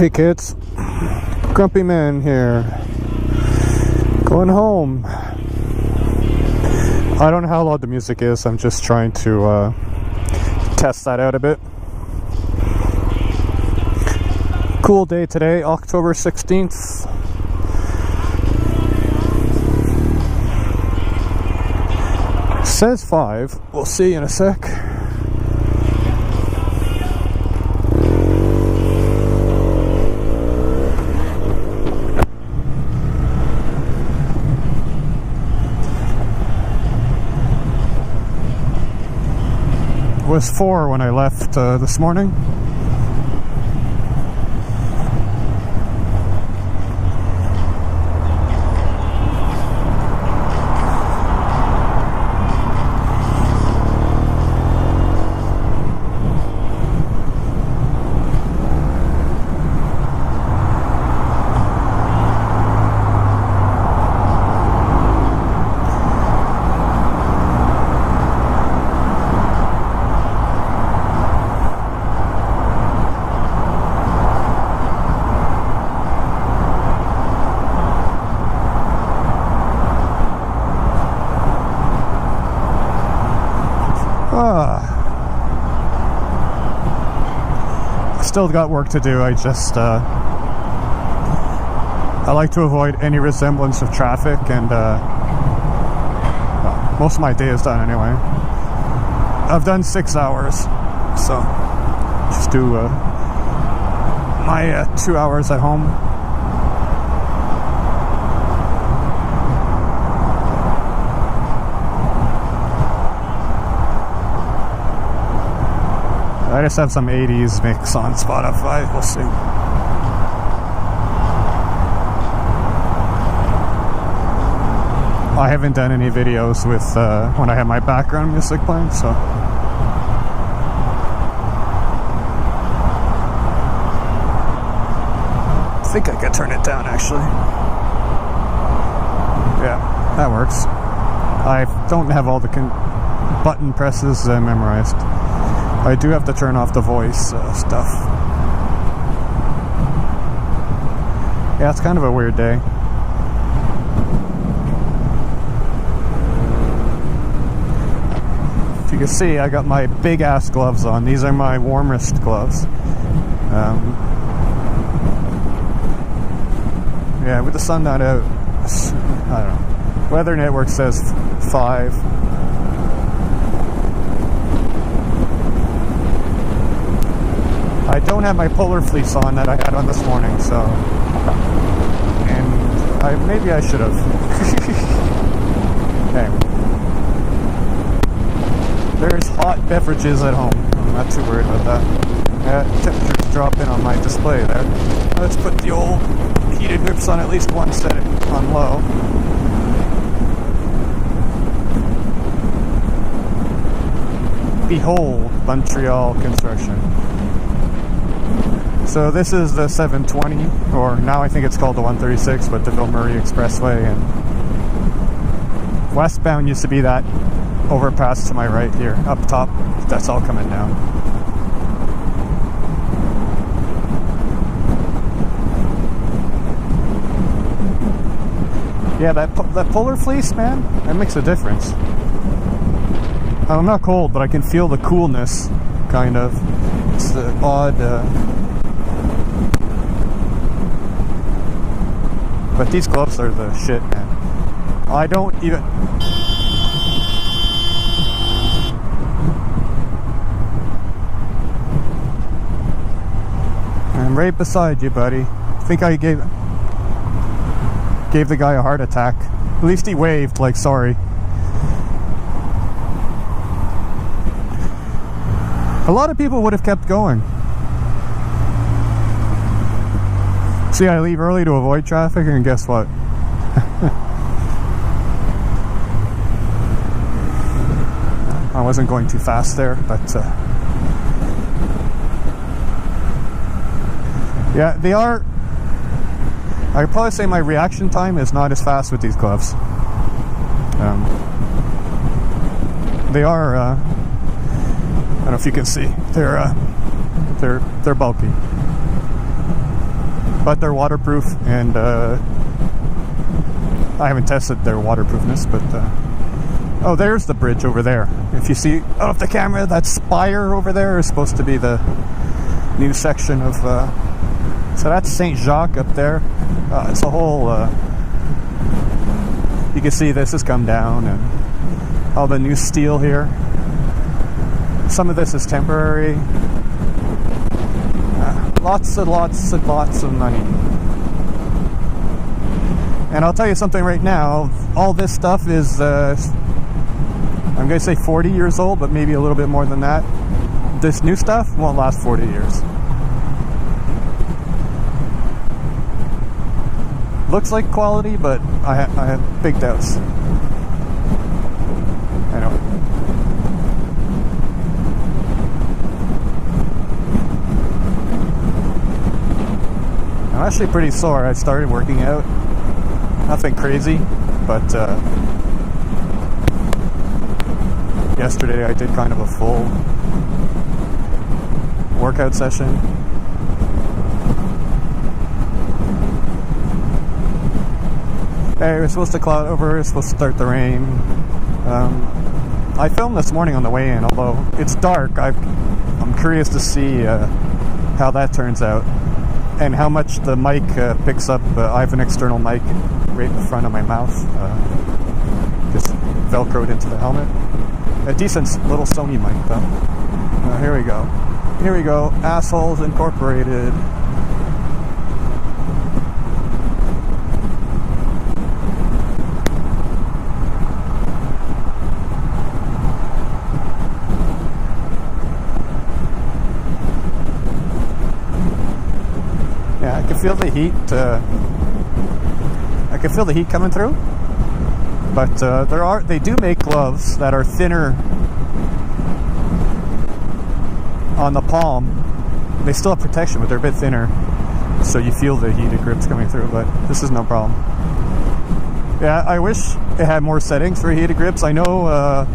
Hey kids, Grumpy Man here, going home. I don't know how loud the music is, I'm just trying to test that out a bit. Cool day today, October 16th. Says 5, we'll see in a sec. It was 4 when I left this morning. Still got work to do. I just I like to avoid any resemblance of traffic, and well, most of my day is done anyway. I've done 6 hours, so just do my 2 hours at home. I just have some 80s mix on Spotify, we'll see. I haven't done any videos with when I have my background music playing, so. I think I could turn it down actually. Yeah, that works. I don't have all the button presses memorized. I do have to turn off the voice stuff. Yeah, it's kind of a weird day. If you can see, I got my big ass gloves on. These are my warmest gloves. Yeah, with the sun not out, I don't know. Weather Network says 5. I don't have my polar fleece on that I had on this morning, so, and maybe I should have. Anyway, there's hot beverages at home. I'm not too worried about that. Temperature's dropping on my display there. Let's put the old heated whips on at least one setting on low. Behold, Montreal construction. So this is the 720, or now I think it's called the 136, but the Ville-Marie Expressway, and westbound used to be that overpass to my right here, up top. That's all coming down. Yeah, that polar fleece, man, that makes a difference. I'm not cold, but I can feel the coolness, kind of. It's the odd... But these gloves are the shit, man. I don't even... I'm right beside you, buddy. I think I gave the guy a heart attack. At least he waved, like, sorry. A lot of people would have kept going. See, I leave early to avoid traffic, and guess what? I wasn't going too fast there, but yeah, they are. I could probably say my reaction time is not as fast with these gloves. They are. I don't know if you can see. They're bulky. but they're waterproof, and I haven't tested their waterproofness, but oh, there's the bridge over there. If you see off the camera, that spire over there is supposed to be the new section of so that's Saint Jacques up there. It's a whole you can see this has come down, and all the new steel here. Some of this is temporary. Lots and lots and lots of money. And I'll tell you something right now, all this stuff is I'm going to say 40 years old, but maybe a little bit more than that. This new stuff won't last 40 years. Looks like quality, but I have big doubts. I know. I'm actually pretty sore. I started working out. Nothing crazy, but yesterday I did kind of a full workout session. Hey, we're supposed to cloud over, it's supposed to start the rain. I filmed this morning on the way in, although it's dark. I'm curious to see how that turns out, and how much the mic picks up. I have an external mic right in the front of my mouth, just velcroed into the helmet. A decent little Sony mic though. Here we go. Here we go. Assholes Incorporated. Yeah, I can feel the heat. I can feel the heat coming through. But they do make gloves that are thinner on the palm. They still have protection, but they're a bit thinner, so you feel the heated grips coming through. But this is no problem. Yeah, I wish it had more settings for heated grips. I know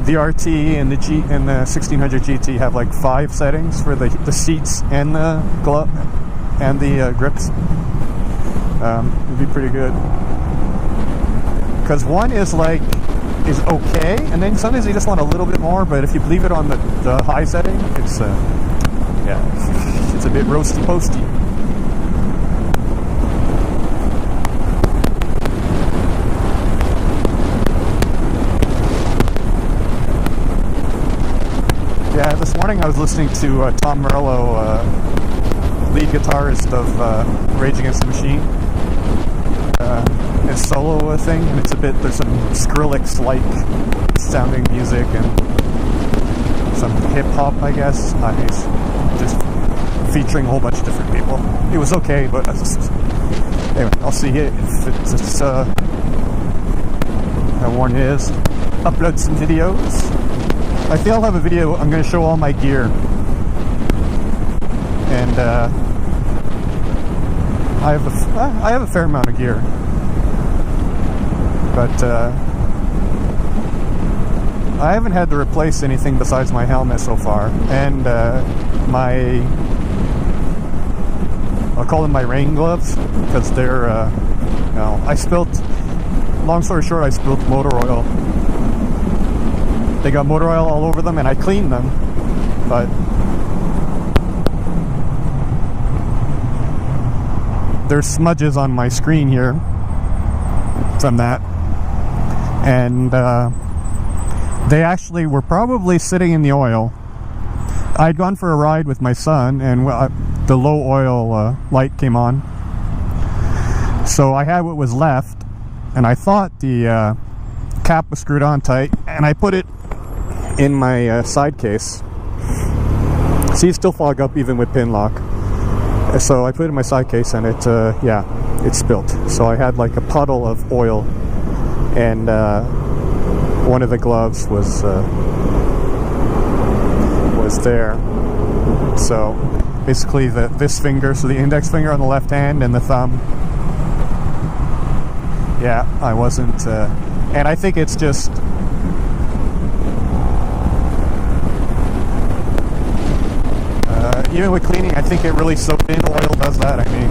the RT and the 1600 GT have like 5 settings for the seats and the glove and the grips. It'd be pretty good. Because one is okay, and then sometimes you just want a little bit more, but if you leave it on the high setting, it's it's a bit roasty posty. Yeah, this morning I was listening to Tom Morello, lead guitarist of Rage Against the Machine. His solo thing, and it's a bit, there's some Skrillex-like sounding music and some hip-hop, I guess. He's just featuring a whole bunch of different people. It was okay, but anyway, I'll see it if it's how worn it is. Upload some videos. I think I'll have a video. I'm going to show all my gear, and I have a fair amount of gear. But I haven't had to replace anything besides my helmet so far, and I'll call them my rain gloves, because they're I spilled, long story short, I spilled motor oil. They got motor oil all over them, and I cleaned them, but there's smudges on my screen here from that. And they actually were probably sitting in the oil. I'd gone for a ride with my son, and the low oil light came on, so I had what was left, and I thought the cap was screwed on tight, and I put it in my side case. See, it still fog up even with pin lock. So I put it in my side case, and it spilt. So I had like a puddle of oil, and one of the gloves was there. So basically this finger, so the index finger on the left hand and the thumb. Yeah, I wasn't, and I think it's just even with cleaning, I think it really soaked in. Oil does that, I mean.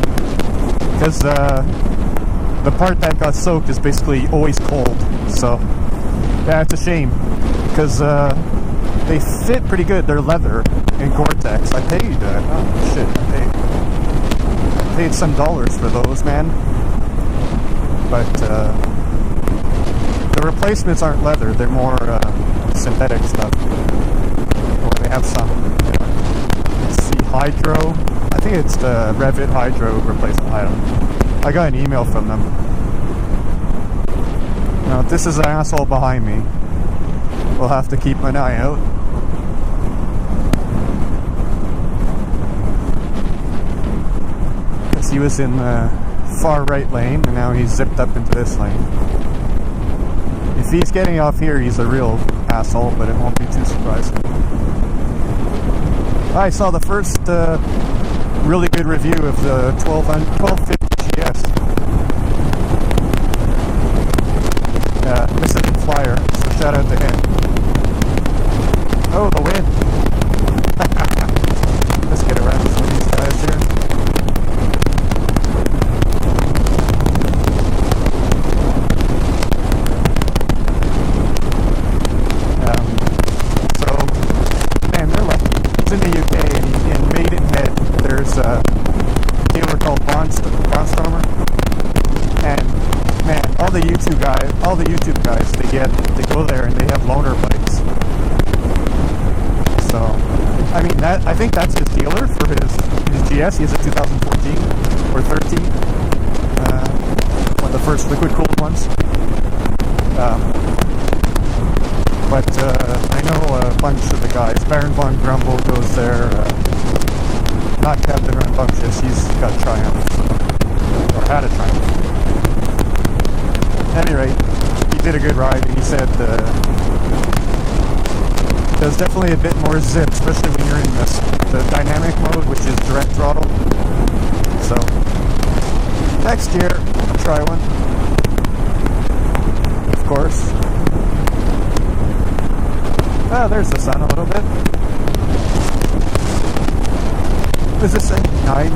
Because the part that got soaked is basically always cold. So, yeah, it's a shame. Because they fit pretty good. They're leather and Gore-Tex. I paid, I paid some dollars for those, man. But the replacements aren't leather. They're more synthetic stuff. Or they have some, let's see, Hydro. I think it's the Revit Hydro replacement. I don't know. I got an email from them. Now, if this is an asshole behind me, we'll have to keep an eye out. Because he was in the far right lane, and now he's zipped up into this lane. If he's getting off here, he's a real asshole, but it won't be too surprising. I saw the first really good review of the 1250 GS. Missing Flyer, so shout out to him. Oh, the wind! Let's get around some of these guys here. In the UK, in Maidenhead, there's a dealer called Barnstormer, and man, all the YouTube guys, they go there and they have loaner bikes. So, I mean, I think that's his dealer for his GS. He has a 2014 or 13, one of the first liquid cooled ones. But I know a bunch of the guys. Baron Von Grumble goes there. Not Captain Rambunctious, he's got Triumph. Or had a Triumph. At any rate, he did a good ride, and he said there's definitely a bit more zip, especially when you're in the dynamic mode, which is direct throttle. So, next year, I'll try one. Of course. Oh, there's the sun a little bit. What does this say? 9.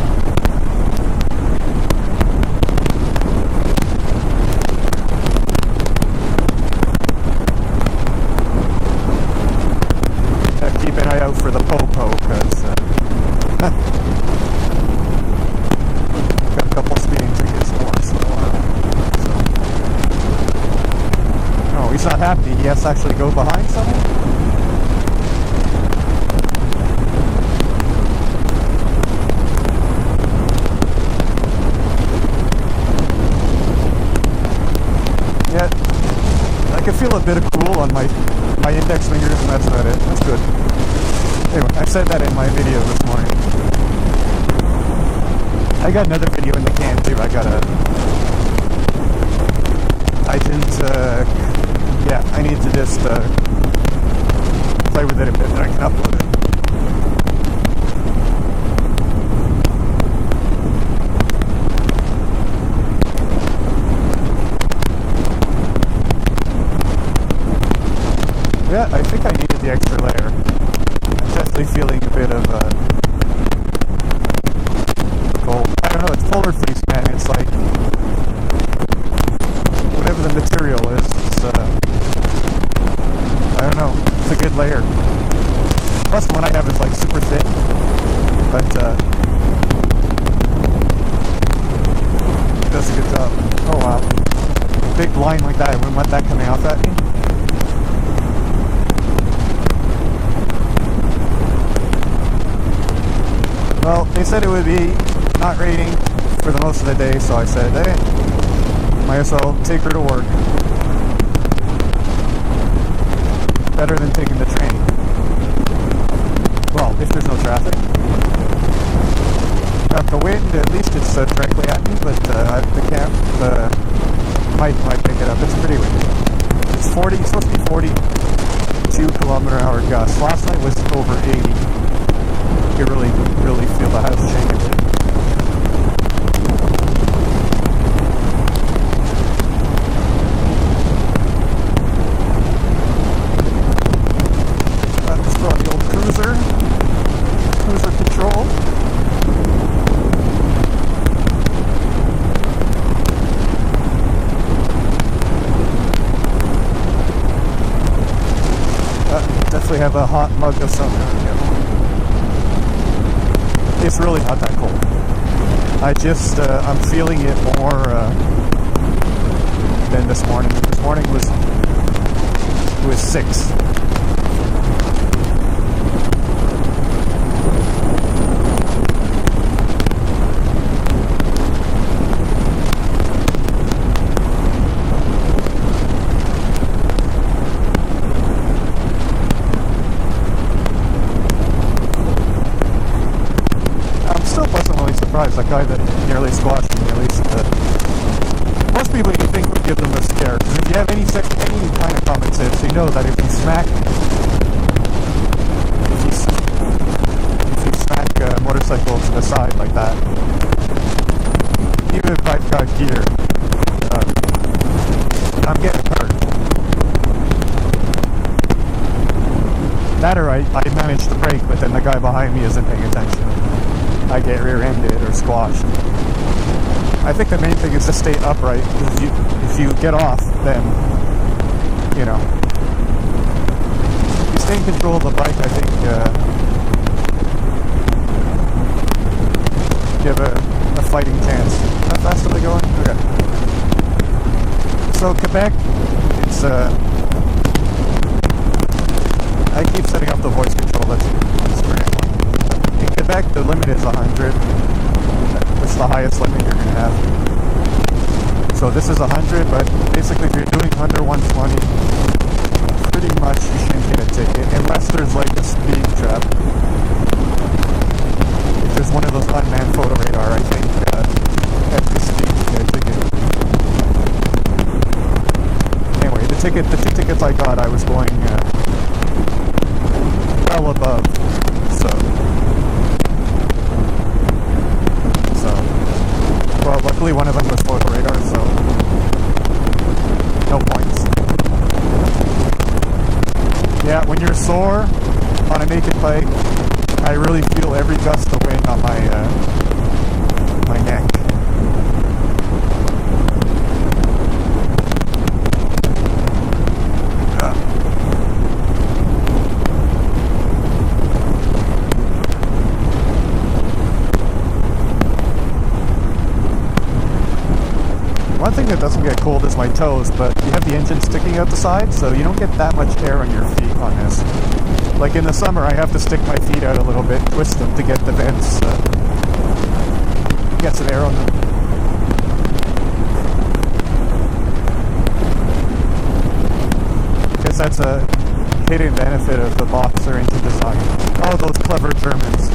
Keep an eye out for the po-po, because got a couple speeding tickets once in a while. So. Oh, he's not happy. He has to actually go behind someone? Yeah, I can feel a bit of cool on my index fingers, and that's about it. That's good. Anyway, I said that in my video this morning. I got another video in the can too. I need to just play with it a bit, and I can upload it. Yeah, I think I needed the extra layer. I'm definitely feeling a bit of cold. I don't know, it's polar fleece, man. It's like whatever the material is, it's I don't know, it's a good layer. Plus the one I have is like super thick, but it does a good job. Oh wow, big line like that, I wouldn't want that coming off at me. Well, they said it would be not raining for the most of the day, so I said, hey, might as well take her to work. Better than taking the train. Well, if there's no traffic. Got the wind, at least it's directly at me, but the mic might pick it up. It's pretty windy. It's supposed to be 42 km/h gusts. Last night was over 80. You really feel the house shake a bit. Let's throw on the old cruiser control. actually have a hot mug of some. It's really not that cold. I just, I'm feeling it more than this morning. This morning it was 6. That guy that nearly squashed me, at least most people you think would give them a scare. Because if you have any kind of common sense, you know that if you smack a motorcycle to the side like that, even if I've got gear, I'm getting hurt. That or I manage to brake, but then the guy behind me isn't paying attention. I get rear-ended or squashed. I think the main thing is to stay upright. If you get off, then, you know, if you stay in control of the bike, I think you have a fighting chance. How fast are they going? Okay. So Quebec, it's I keep setting up the voice control. That's great. In Quebec, the limit is 100. It's the highest limit you're going to have. So this is 100, but basically if you're doing under 120, pretty much you shouldn't get a ticket, unless there's like a speed trap. If there's one of those unmanned photo radar, I think at this speed you get a ticket. Anyway, the two tickets I got, I was going well above, so well, luckily one of them was photo radar, so no points. Yeah, when you're sore on a naked bike, I really feel every gust of wind on my my neck. One thing that doesn't get cold is my toes, but you have the engine sticking out the side, so you don't get that much air on your feet on this. Like in the summer, I have to stick my feet out a little bit, twist them to get the vents, get some air on them. Because that's a hidden benefit of the Boxer engine design. Oh, those clever Germans.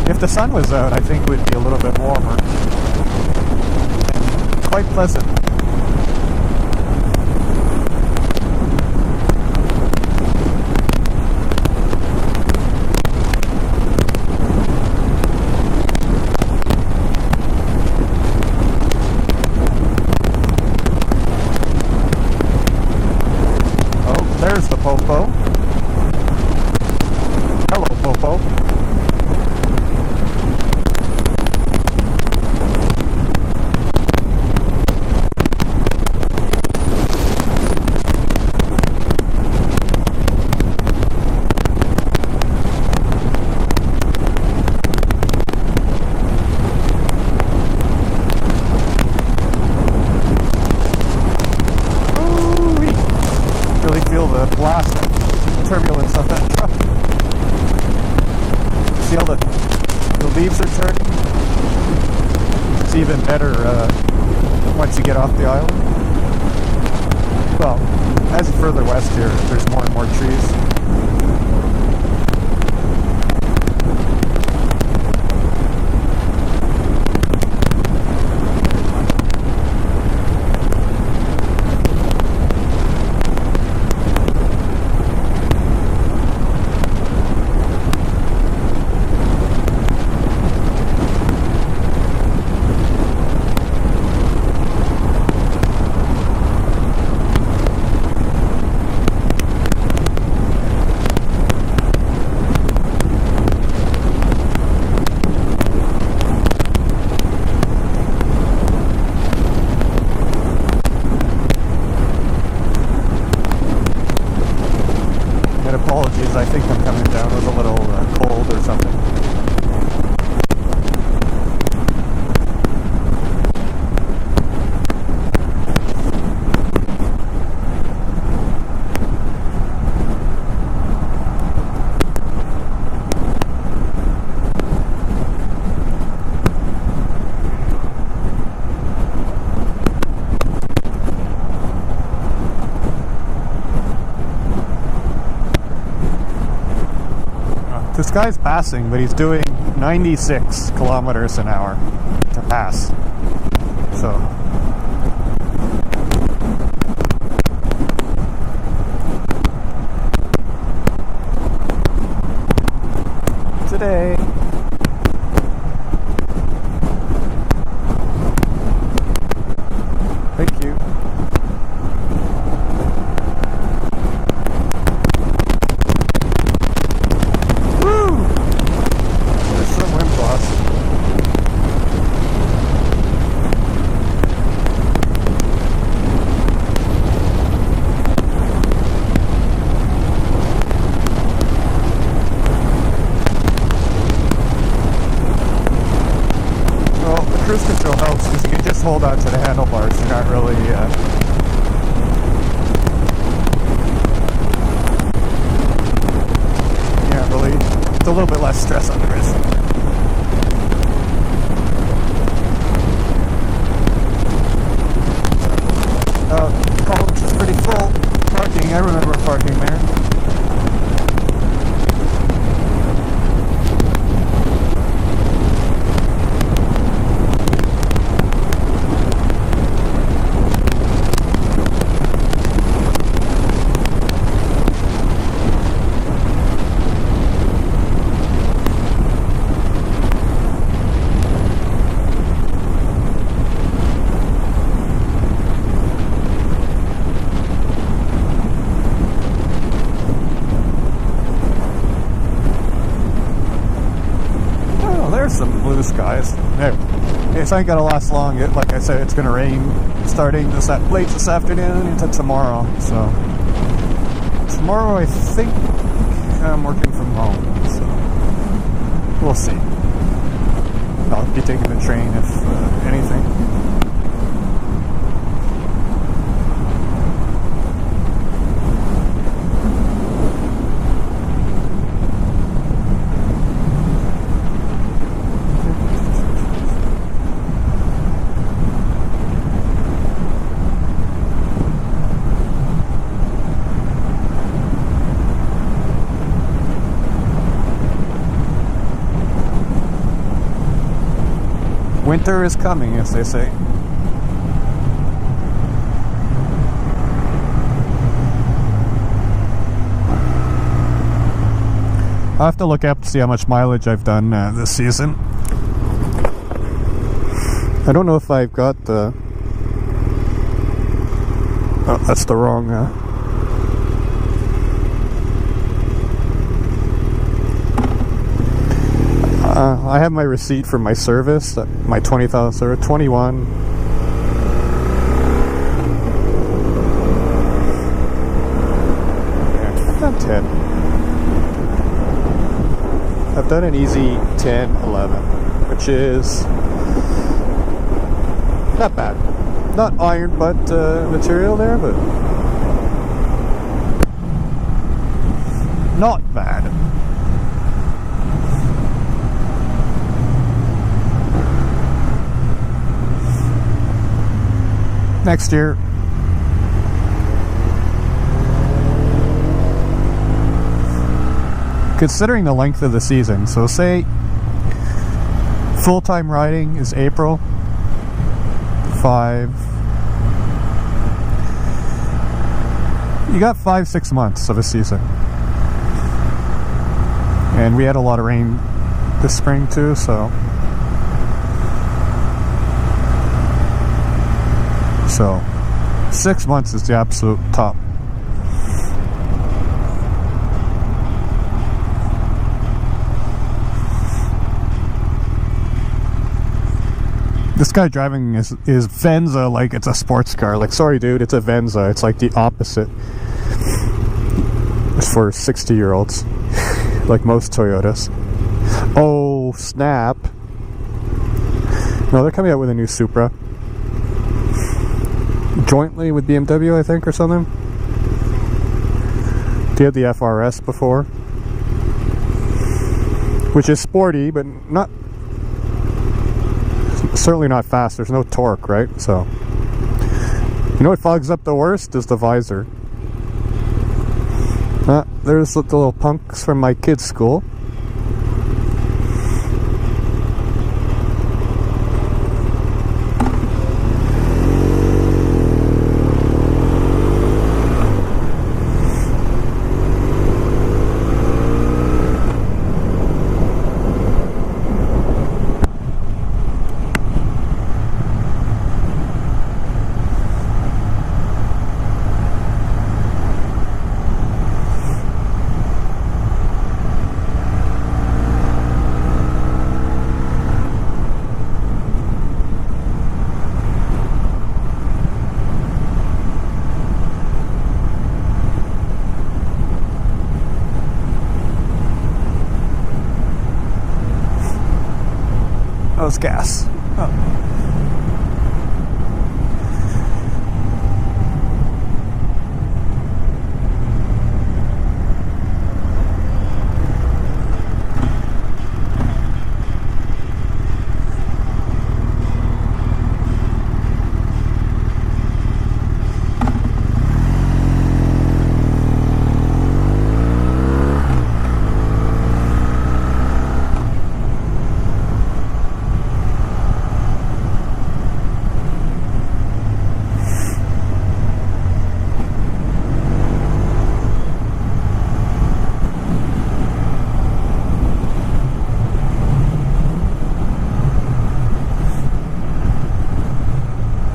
If the sun was out, I think it would be a little bit warmer and quite pleasant. Oh, there's the Popo. Hello, Popo. Feel the blast and turbulence of that truck. See how the leaves are turning? It's even better once you get off the island. Well, as further west here, there's more and more trees. guy's passing, but he's doing 96 kilometers an hour to pass. So today, thank you. Cruise control helps because you can just hold on to the handlebars. You're not really it's a little bit less stress on the wrist. College is pretty full. Parking, I remember parking there. Some blue skies. It's not gonna last long. Like I said, it's gonna rain starting late this afternoon into tomorrow. So tomorrow I think I'm working from home. So we'll see. I'll be taking the train if anything. Winter is coming, as they say. I'll have to look up to see how much mileage I've done this season. I don't know if I've got the... Oh, that's the wrong... I have my receipt for my service, my 20,000 or 21. Yeah, I've done 10. I've done an easy 10, 11, which is not bad. Not iron butt material there, but not bad. Next year, considering the length of the season, so say full-time riding is April 5, you got 5-6 months of a season, and we had a lot of rain this spring too, so 6 months is the absolute top. This guy driving his Venza like it's a sports car. Like, sorry dude, it's a Venza. It's like the opposite. It's for 60-year-olds. Like most Toyotas. Oh, snap. No, they're coming out with a new Supra. Jointly with BMW, I think, or something. They had the FRS before, which is sporty, but not certainly not fast. There's no torque, right? So, you know what fogs up the worst is the visor. There's the little punks from my kids' school. was gas. Oh.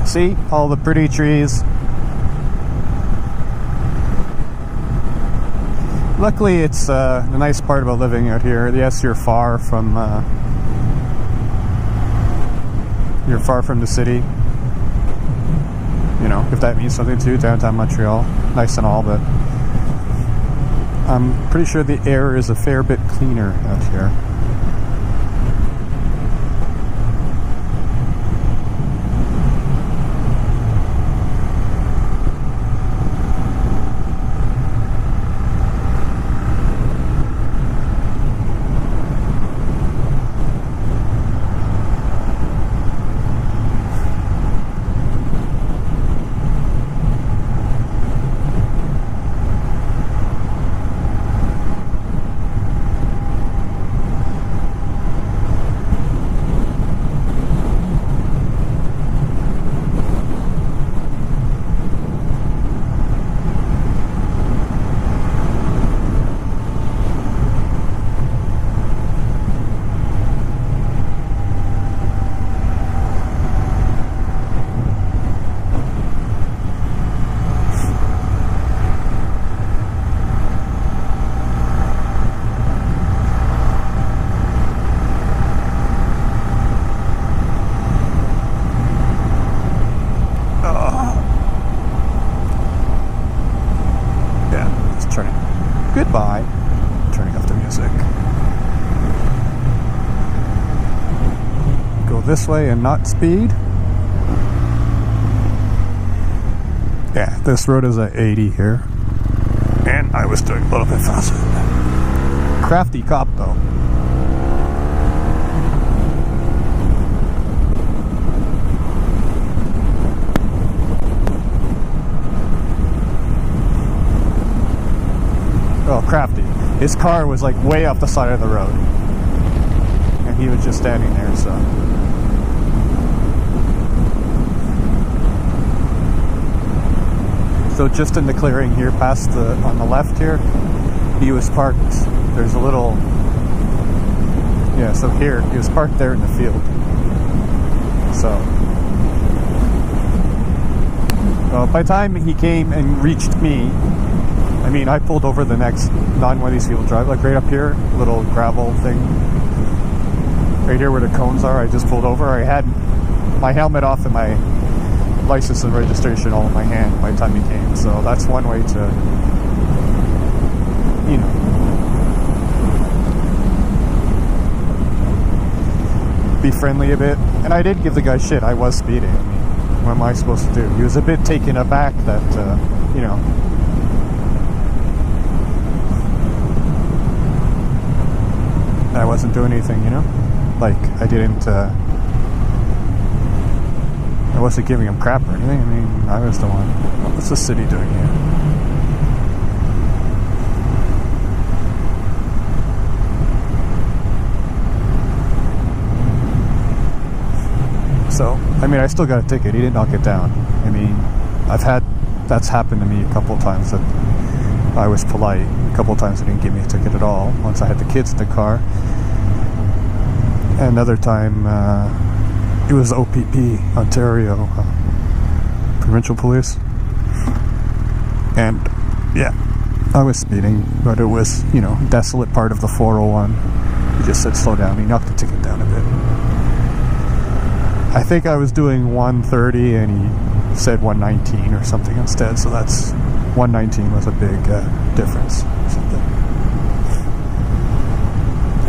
See all the pretty trees. Luckily, it's the nice part about living out here. Yes, you're far from the city. You know, if that means something to you, downtown Montreal, nice and all, but I'm pretty sure the air is a fair bit cleaner out here. Goodbye. Turning off the music. Go this way and not speed. Yeah, this road is at 80 here. And I was doing a little bit faster. Crafty cop though. Oh, crafty. His car was like way off the side of the road. And he was just standing there, so. So just in the clearing here, past the, on the left here, he was parked. There's a little, yeah, so here, he was parked there in the field. So. Well, by the time he came and reached me, I mean, I pulled over the next, not one of these people drive, like right up here, little gravel thing. Right here where the cones are, I just pulled over. I had my helmet off and my license and registration all in my hand by the time he came. So that's one way to, you know, be friendly a bit. And I did give the guy shit. I was speeding. I mean, what am I supposed to do? He was a bit taken aback that, you know, I wasn't doing anything, you know? Like, I didn't, I wasn't giving him crap or anything. I mean, I was the one. What's the city doing here? So, I mean, I still got a ticket. He didn't knock it down. I mean, that's happened to me a couple of times that I was polite. A couple of times they didn't give me a ticket at all. Once I had the kids in the car. Another time, it was OPP, Ontario, provincial police. And, yeah, I was speeding, but it was, you know, desolate part of the 401. He just said slow down. He knocked the ticket down a bit. I think I was doing 130 and he said 119 or something instead, so that's 119 was a big difference or something.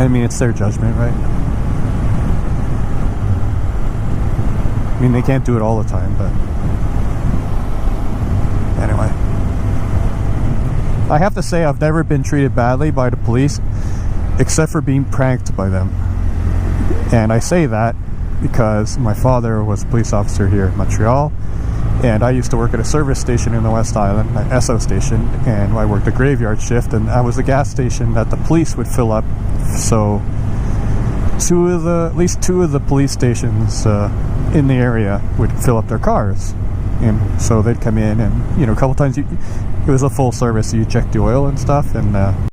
I mean, it's their judgment, right? mean, they can't do it all the time, but anyway. I have to say I've never been treated badly by the police except for being pranked by them. And I say that because my father was a police officer here in Montreal, and I used to work at a service station in the West Island, an Esso station, and I worked a graveyard shift, and that was a gas station that the police would fill up. So at least two of the police stations in the area would fill up their cars. And so they'd come in, and a couple times it was a full service, so you check the oil and stuff, and